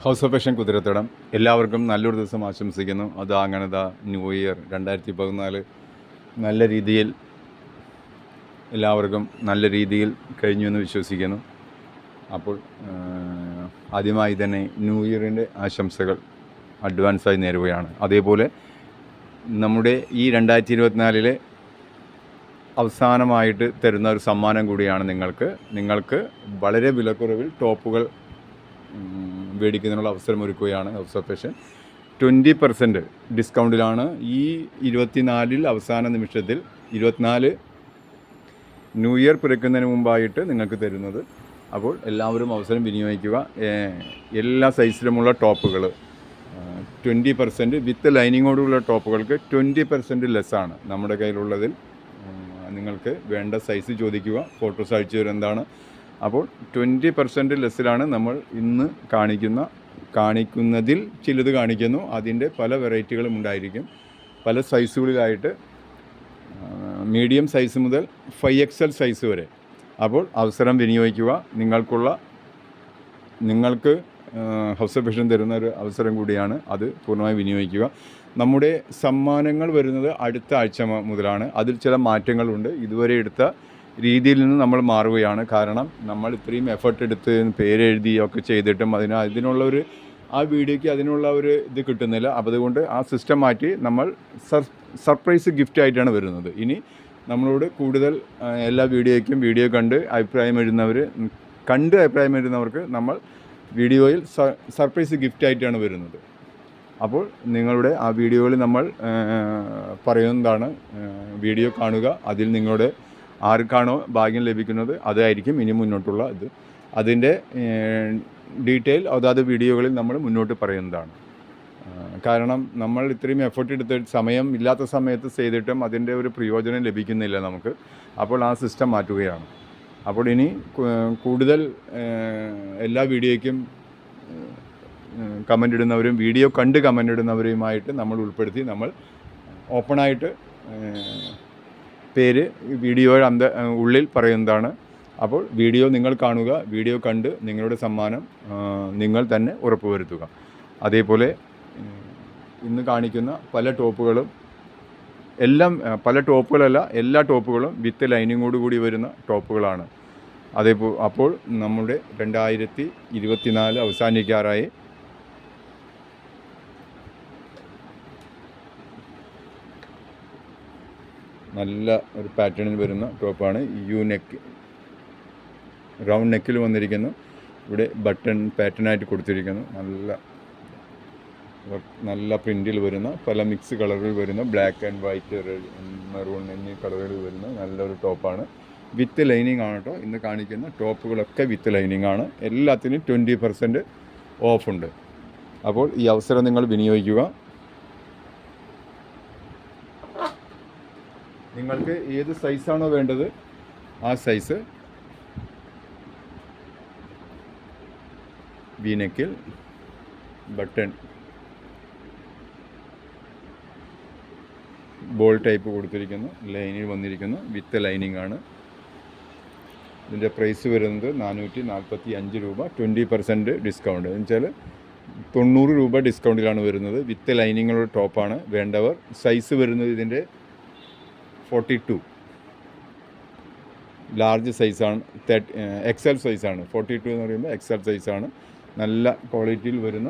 House of fashion കുതിരത്തടം എല്ലാവർക്കും നല്ലൊരു ദിവസം ആശംസിക്കുന്നു. അത് അങ്ങനത്തെ ന്യൂ ഇയർ 2014 നല്ല രീതിയിൽ എല്ലാവർക്കും നല്ല രീതിയിൽ കഴിഞ്ഞു എന്ന് വിശ്വസിക്കുന്നു. അപ്പോൾ ആദ്യമായി തന്നെ ന്യൂ ഇയറിൻ്റെ ആശംസകൾ അഡ്വാൻസായി നേരുകയാണ്. അതേപോലെ നമ്മുടെ ഈ 2024 അവസാനമായിട്ട് തരുന്ന ഒരു സമ്മാനം കൂടിയാണ് നിങ്ങൾക്ക് വളരെ വിലക്കുറവിൽ ടോപ്പുകൾ മേടിക്കുന്നതിനുള്ള അവസരം ഒരുക്കുകയാണ് ഹൗസ് ഓഫ് ഫാഷൻ. 20% ഡിസ്കൗണ്ടിലാണ് ഈ 24 അവസാന നിമിഷത്തിൽ 24 ന്യൂ ഇയർ പിറക്കുന്നതിന് മുമ്പായിട്ട് നിങ്ങൾക്ക് തരുന്നത്. അപ്പോൾ എല്ലാവരും അവസരം വിനിയോഗിക്കുക. എല്ലാ സൈസിലുമുള്ള ടോപ്പുകൾ 20% വിത്ത് ലൈനിങ്ങോടുള്ള ടോപ്പുകൾക്ക് 20% ലെസ്സാണ് നമ്മുടെ കയ്യിലുള്ളതിൽ. നിങ്ങൾക്ക് വേണ്ട സൈസ് ചോദിക്കുക, ഫോട്ടോസ് അയച്ചു തരുന്നതാണ്. അപ്പോൾ 20% ലെസ്സിലാണ് നമ്മൾ ഇന്ന് കാണിക്കുന്നതിൽ ചിലത് കാണിക്കുന്നു. അതിൻ്റെ പല വെറൈറ്റികളും ഉണ്ടായിരിക്കും, പല സൈസുകളിലായിട്ട്, മീഡിയം സൈസ് മുതൽ 5XL സൈസ് വരെ. അപ്പോൾ അവസരം വിനിയോഗിക്കുക. നിങ്ങൾക്ക് ഹൗസ് ഓഫ് ഫാഷൻ തരുന്ന ഒരു അവസരം കൂടിയാണ്, അത് പൂർണ്ണമായി വിനിയോഗിക്കുക. നമ്മുടെ സമ്മാനങ്ങൾ വരുന്നത് അടുത്ത ആഴ്ച മുതലാണ്. അതിൽ ചില മാറ്റങ്ങളുണ്ട്. ഇതുവരെ എടുത്ത രീതിയിൽ നിന്ന് നമ്മൾ മാറുകയാണ്. കാരണം നമ്മൾ ഇത്രയും എഫർട്ട് എടുത്ത് പേരെഴുതിയൊക്കെ ചെയ്തിട്ടും അതിനുള്ളൊരു ആ വീഡിയോയ്ക്ക് അതിനുള്ള ഒരു ഇത് കിട്ടുന്നില്ല. അപ്പോൾ അതുകൊണ്ട് ആ സിസ്റ്റം മാറ്റി നമ്മൾ സർപ്രൈസ് ഗിഫ്റ്റ് ആയിട്ടാണ് വരുന്നത്. ഇനി നമ്മളോട് കൂടുതൽ എല്ലാ വീഡിയോയ്ക്കും വീഡിയോ കണ്ട് അഭിപ്രായം എഴുതുന്നവർക്ക് നമ്മൾ വീഡിയോയിൽ സർപ്രൈസ് ഗിഫ്റ്റ് ആയിട്ടാണ് വരുന്നത്. അപ്പോൾ നിങ്ങളുടെ ആ വീഡിയോയിൽ നമ്മൾ പറയുന്നതാണ്. വീഡിയോ കാണുക. അതിൽ നിങ്ങളുടെ ആർക്കാണോ ഭാഗ്യം ലഭിക്കുന്നത് അതായിരിക്കും ഇനി മുന്നോട്ടുള്ള ഇത്. അതിൻ്റെ ഡീറ്റെയിൽ അതാത് വീഡിയോകളിൽ നമ്മൾ മുന്നോട്ട് പറയുന്നതാണ്. കാരണം നമ്മൾ ഇത്രയും എഫർട്ട് എടുത്ത് സമയം ഇല്ലാത്ത സമയത്ത് ചെയ്തിട്ടും അതിൻ്റെ ഒരു പ്രയോജനം ലഭിക്കുന്നില്ല നമുക്ക്. അപ്പോൾ ആ സിസ്റ്റം മാറ്റുകയാണ്. അപ്പോൾ ഇനി കൂടുതൽ എല്ലാ വീഡിയോയ്ക്കും കമൻ്റ് ഇടുന്നവരും വീഡിയോ കണ്ട് കമൻ്റ് ഇടുന്നവരുമായിട്ട് നമ്മൾ ഉൾപ്പെടുത്തി നമ്മൾ ഓപ്പണായിട്ട് പേര് വീഡിയോയുടെ ഉള്ളിൽ പറയുന്നതാണ്. അപ്പോൾ വീഡിയോ നിങ്ങൾ കാണുക. വീഡിയോ കണ്ട് നിങ്ങളുടെ സമ്മാനം നിങ്ങൾ തന്നെ ഉറപ്പുവരുത്തുക. അതേപോലെ ഇന്ന് കാണിക്കുന്ന പല ടോപ്പുകളും എല്ലാ ടോപ്പുകളും വിത്ത് ലൈനിങ്ങോട് കൂടി വരുന്ന ടോപ്പുകളാണ്. അപ്പോൾ നമ്മുടെ 2024 അവസാനിക്കാറായി. നല്ല ഒരു പാറ്റേണിൽ വരുന്ന ടോപ്പാണ്. റൗണ്ട് നെക്കിൽ വന്നിരിക്കുന്നു. ഇവിടെ ബട്ടൺ പാറ്റേണായിട്ട് കൊടുത്തിരിക്കുന്നു. നല്ല പ്രിൻറ്റിൽ വരുന്ന പല മിക്സ് കളറിൽ വരുന്ന black and white, red, maroon എന്നീ കളറുകളിൽ വരുന്ന നല്ലൊരു ടോപ്പാണ്. വിത്ത് ലൈനിങ് ആണ് കേട്ടോ. ഇന്ന് കാണിക്കുന്ന ടോപ്പുകളൊക്കെ വിത്ത് ലൈനിങ് ആണ്. എല്ലാത്തിനും 20% ഓഫുണ്ട്. അപ്പോൾ ഈ അവസരം നിങ്ങൾ വിനിയോഗിക്കുക. നിങ്ങൾക്ക് ഏത് സൈസാണോ വേണ്ടത് ആ സൈസ് വീനെക്കിൽ ബട്ടൺ ബോൾ ടൈപ്പ് കൊടുത്തിരിക്കുന്നു. ലൈനിൽ വന്നിരിക്കുന്നു. വിത്ത് ലൈനിങ് ആണ്. ഇതിൻ്റെ പ്രൈസ് വരുന്നത് 445 രൂപ. 20% ഡിസ്കൗണ്ട് എന്ന് വെച്ചാൽ 90 രൂപ ഡിസ്കൗണ്ടിലാണ് വരുന്നത്. വിത്ത് ലൈനിങ്ങുള്ള ടോപ്പാണ് വേണ്ടവർ. സൈസ് വരുന്നത് ഇതിൻ്റെ 42 ലാർജ് സൈസാണ്. XL സൈസാണ്. 42 എന്ന് പറയുമ്പോൾ XL സൈസാണ്. നല്ല ക്വാളിറ്റിയിൽ വരുന്ന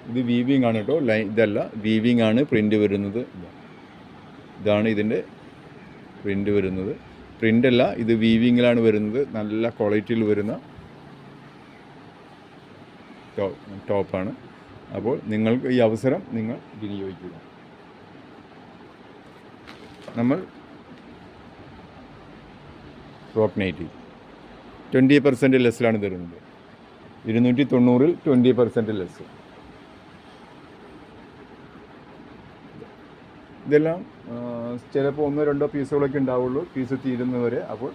ഇത് വീവിങ് ആണ് കേട്ടോ. ഇതല്ല, വീവിങ് ആണ് പ്രിൻ്റ് വരുന്നത്. ഇതാണ് ഇതിൻ്റെ പ്രിൻ്റ് വരുന്നത്. പ്രിൻ്റല്ല, ഇത് വീവിങ്ങിലാണ് വരുന്നത്. നല്ല ക്വാളിറ്റിയിൽ വരുന്ന ടോപ്പാണ്. അപ്പോൾ നിങ്ങൾക്ക് ഈ അവസരം നിങ്ങൾ വിനിയോഗിക്കുക. നമ്മൾ ഫ്രോക്ക് നൈറ്റി 20% ലെസ്സിലാണ് തരുന്നത്. 290-ൽ 20% ലെസ്. ഇതെല്ലാം ചിലപ്പോൾ 1-2 പീസുകളൊക്കെ ഉണ്ടാവുള്ളൂ, പീസ് തീരുന്നവരെ. അപ്പോൾ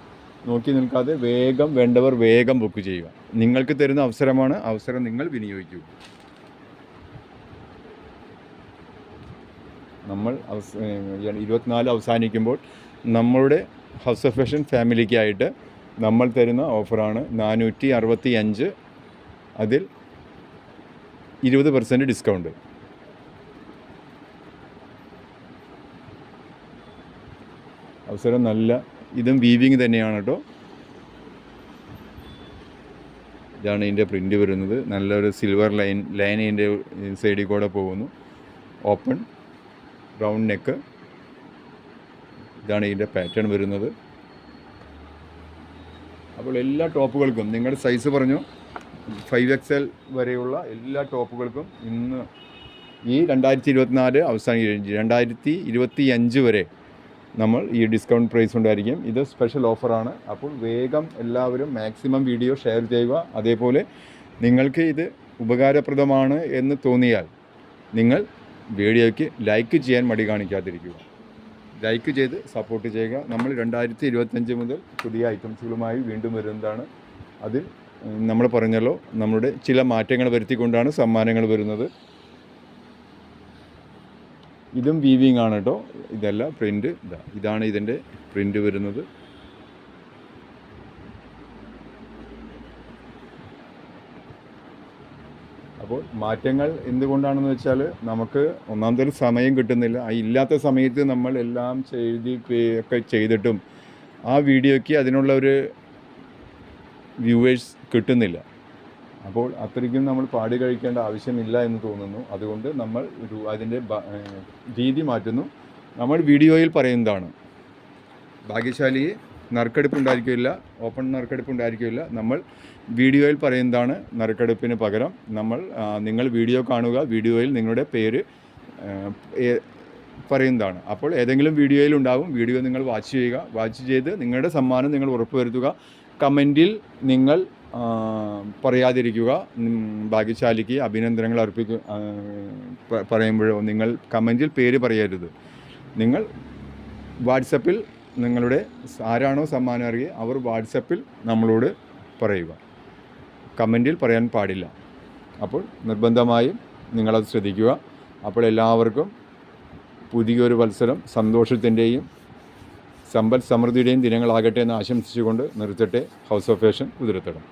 നോക്കി നിൽക്കാതെ വേണ്ടവർ വേഗം ബുക്ക് ചെയ്യുക. നിങ്ങൾക്ക് തരുന്ന അവസരമാണ്. അവസരം നിങ്ങൾ വിനിയോഗിക്കുക. നമ്മൾ 24 അവസാനിക്കുമ്പോൾ നമ്മളുടെ ഹൗസ് ഓഫ് ഫാഷൻ ഫാമിലിക്കായിട്ട് നമ്മൾ തരുന്ന ഓഫറാണ് 465. അതിൽ 20% ഡിസ്കൗണ്ട്. അവസരം നല്ല, ഇതും വീവിങ് തന്നെയാണ് കേട്ടോ. ഇതാണ് ഇതിൻ്റെ പ്രിൻ്റ് വരുന്നത്. നല്ലൊരു സിൽവർ ലൈൻ ഇതിൻ്റെ സൈഡിൽ കൂടെ പോകുന്നു. Open round neck. ഇതാണ് ഇതിൻ്റെ പാറ്റേൺ വരുന്നത്. അപ്പോൾ എല്ലാ ടോപ്പുകൾക്കും നിങ്ങളുടെ സൈസ് പറഞ്ഞു 5XL വരെയുള്ള എല്ലാ ടോപ്പുകൾക്കും ഇന്ന് ഈ 2024 അവസാനിക്കും, 2025 വരെ നമ്മൾ ഈ ഡിസ്കൗണ്ട് പ്രൈസ് ഉണ്ടായിരിക്കും. ഇത് സ്പെഷ്യൽ ഓഫറാണ്. അപ്പോൾ വേഗം എല്ലാവരും മാക്സിമം വീഡിയോ ഷെയർ ചെയ്യുക. അതേപോലെ നിങ്ങൾക്ക് ഇത് ഉപകാരപ്രദമാണ് എന്ന് തോന്നിയാൽ നിങ്ങൾ വീഡിയോയ്ക്ക് ലൈക്ക് ചെയ്യാൻ മടി കാണിക്കാതിരിക്കുക. ലൈക്ക് ചെയ്ത് സപ്പോർട്ട് ചെയ്യുക. നമ്മൾ 2025 മുതൽ പുതിയ ഐറ്റംസുകളുമായി വീണ്ടും വരുന്നതാണ്. അതിൽ നമ്മൾ പറഞ്ഞല്ലോ, നമ്മുടെ ചില മാറ്റങ്ങൾ വരുത്തിക്കൊണ്ടാണ് സമ്മാനങ്ങൾ വരുന്നത്. ഇതും വീവിങ് ആണ് കേട്ടോ. ഇതല്ല പ്രിൻ്റ്. ഇതാണ് ഇതിൻ്റെ പ്രിൻ്റ് വരുന്നത്. അപ്പോൾ മാറ്റങ്ങൾ എന്തുകൊണ്ടാണെന്ന് വെച്ചാൽ നമുക്ക് ഒന്നാമതൊരു സമയം കിട്ടുന്നില്ല. ആ ഇല്ലാത്ത സമയത്ത് നമ്മൾ എല്ലാം ഒക്കെ ചെയ്തിട്ടും ആ വീഡിയോയ്ക്ക് അതിനുള്ള ഒരു വ്യൂവേഴ്സ് കിട്ടുന്നില്ല. അപ്പോൾ അത്രയ്ക്കും നമ്മൾ പാടി കഴിക്കേണ്ട ആവശ്യമില്ല എന്ന് തോന്നുന്നു. അതുകൊണ്ട് നമ്മൾ അതിൻ്റെ രീതി മാറ്റുന്നു. നമ്മൾ വീഡിയോയിൽ പറയുന്നതാണ്. ഭാഗ്യശാലിയെ നറുക്കെടുപ്പുണ്ടായിരിക്കില്ല, ഓപ്പൺ നറുക്കെടുപ്പുണ്ടായിരിക്കില്ല. നമ്മൾ വീഡിയോയിൽ പറയുന്നതാണ്. നറുക്കെടുപ്പിന് പകരം നിങ്ങൾ വീഡിയോ കാണുക. വീഡിയോയിൽ നിങ്ങളുടെ പേര് പറയുന്നതാണ്. അപ്പോൾ ഏതെങ്കിലും വീഡിയോയിൽ ഉണ്ടാവും. വീഡിയോ നിങ്ങൾ വാച്ച് ചെയ്യുക. വാച്ച് ചെയ്ത് നിങ്ങളുടെ സമ്മാനം നിങ്ങൾ ഉറപ്പുവരുത്തുക. കമൻറ്റിൽ നിങ്ങൾ പറയാതിരിക്കുക. ഭാഗ്യശാലിക്ക് അഭിനന്ദനങ്ങൾ പറയുമ്പോഴോ നിങ്ങൾ കമൻറ്റിൽ പേര് പറയരുത്. നിങ്ങൾ വാട്സപ്പിൽ നിങ്ങളുടെ ആരാണോ സമ്മാനം അറിയുക അവർ വാട്സപ്പിൽ നമ്മളോട് പറയുക. കമൻറ്റിൽ പറയാൻ പാടില്ല. അപ്പോൾ നിർബന്ധമായും നിങ്ങളത് ശ്രദ്ധിക്കുക. അപ്പോൾ എല്ലാവർക്കും പുതിയൊരു വത്സരം സന്തോഷത്തിൻ്റെയും സമ്പൽ സമൃദ്ധിയുടെയും ദിനങ്ങളാകട്ടെ എന്ന് ആശംസിച്ചുകൊണ്ട് നിർത്തട്ടെ. House of fashion കുതിരത്തടം.